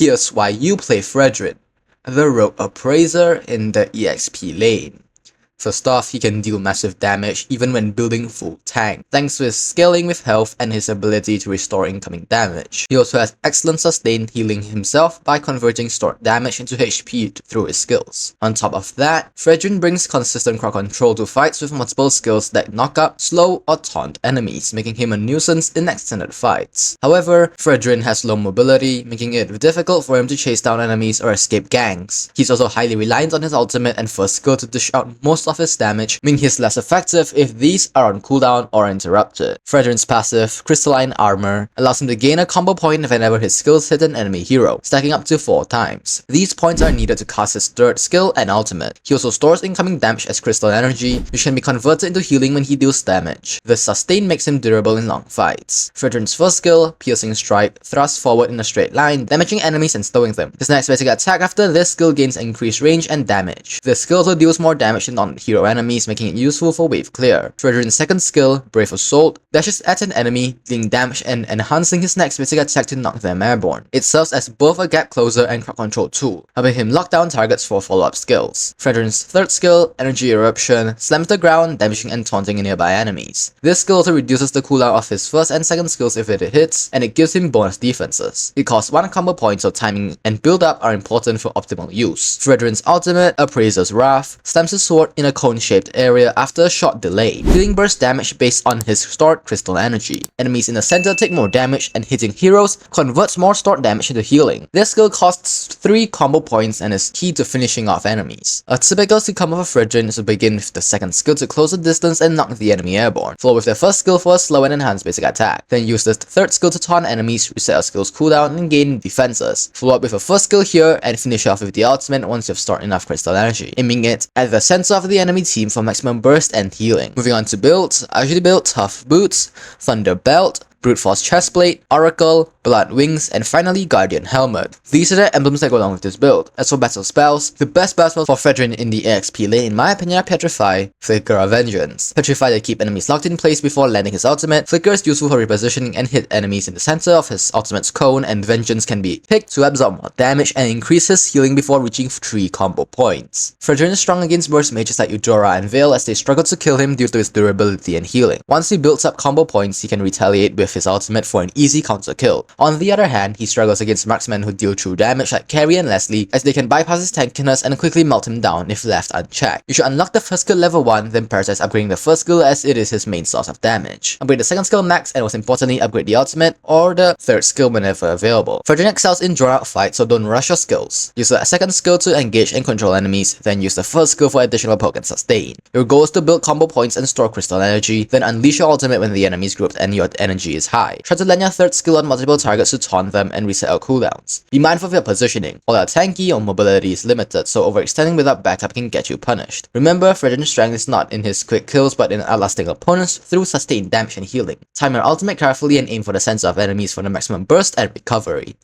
Here's why you play Fredrinn, the rogue appraiser in the EXP lane. First off, he can deal massive damage even when building full tank, thanks to his scaling with health and his ability to restore incoming damage. He also has excellent sustained healing himself by converting stored damage into HP through his skills. On top of that, Fredrinn brings consistent crowd control to fights with multiple skills that knock out, slow, or taunt enemies, making him a nuisance in extended fights. However, Fredrinn has low mobility, making it difficult for him to chase down enemies or escape ganks. He's also highly reliant on his ultimate and first skill to dish out most of his damage, meaning he's less effective if these are on cooldown or interrupted. Fredrinn's passive, Crystalline Armor, allows him to gain a combo point whenever his skills hit an enemy hero, stacking up to 4 times. These points are needed to cast his third skill and ultimate. He also stores incoming damage as crystal energy, which can be converted into healing when he deals damage. The sustain makes him durable in long fights. Fredrinn's first skill, Piercing Strike, thrusts forward in a straight line, damaging enemies and slowing them. His next basic attack after this skill gains increased range and damage. This skill also deals more damage to non-hero enemies, making it useful for wave clear. Fredrinn's second skill, Brave Assault, dashes at an enemy, dealing damage and enhancing his next basic attack to knock them airborne. It serves as both a gap closer and crowd control tool, helping him lock down targets for follow-up skills. Fredrinn's third skill, Energy Eruption, slams the ground, damaging and taunting nearby enemies. This skill also reduces the cooldown of his first and second skills if it hits, and it gives him bonus defenses. It costs 1 combo point, so timing and build-up are important for optimal use. Fredrinn's ultimate, Appraiser's Wrath, slams his sword in a cone-shaped area after a short delay, dealing burst damage based on his stored crystal energy. Enemies in the center take more damage, and hitting heroes converts more stored damage into healing. This skill costs 3 combo points and is key to finishing off enemies. A typical combo for Fredrinn is to begin with the second skill to close the distance and knock the enemy airborne, follow with the first skill for a slow and enhanced basic attack, then use the third skill to taunt enemies, reset a skill's cooldown, and gain defenses. Follow up with a first skill here and finish off with the ultimate once you've stored enough crystal energy, aiming it at the center of the enemy team for maximum burst and healing. Moving on to builds, I usually build Tough Boots, Thunder Belt, Brute Force Chestplate, Oracle, Blood Wings, and finally Guardian Helmet. These are the emblems that go along with this build. As for battle spells, the best battle spells for Fredrinn in the EXP lane in my opinion are Petrify, Flicker of Vengeance. Petrify that keep enemies locked in place before landing his ultimate, Flicker is useful for repositioning and hit enemies in the center of his ultimate's cone, and Vengeance can be picked to absorb more damage and increase his healing before reaching 3 combo points. Fredrinn is strong against burst mages like Eudora and Veil as they struggle to kill him due to his durability and healing. Once he builds up combo points, he can retaliate with his ultimate for an easy counter kill. On the other hand, he struggles against marksmen who deal true damage like Carrie and Leslie, as they can bypass his tankiness and quickly melt him down if left unchecked. You should unlock the first skill level 1, then prioritize upgrading the first skill as it is his main source of damage. Upgrade the second skill max, and most importantly, upgrade the ultimate or the third skill whenever available. Fredrinn excels in drawn out fights, so don't rush your skills. Use the second skill to engage and control enemies, then use the first skill for additional poke and sustain. Your goal is to build combo points and store crystal energy, then unleash your ultimate when the enemy is grouped and your energy is high. Try to land your third skill on multiple targets to taunt them and reset our cooldowns. Be mindful of your positioning. All are tanky or mobility is limited, so overextending without backup can get you punished. Remember, Fredrinn's strength is not in his quick kills but in outlasting opponents through sustained damage and healing. Time your ultimate carefully and aim for the center of enemies for the maximum burst and recovery.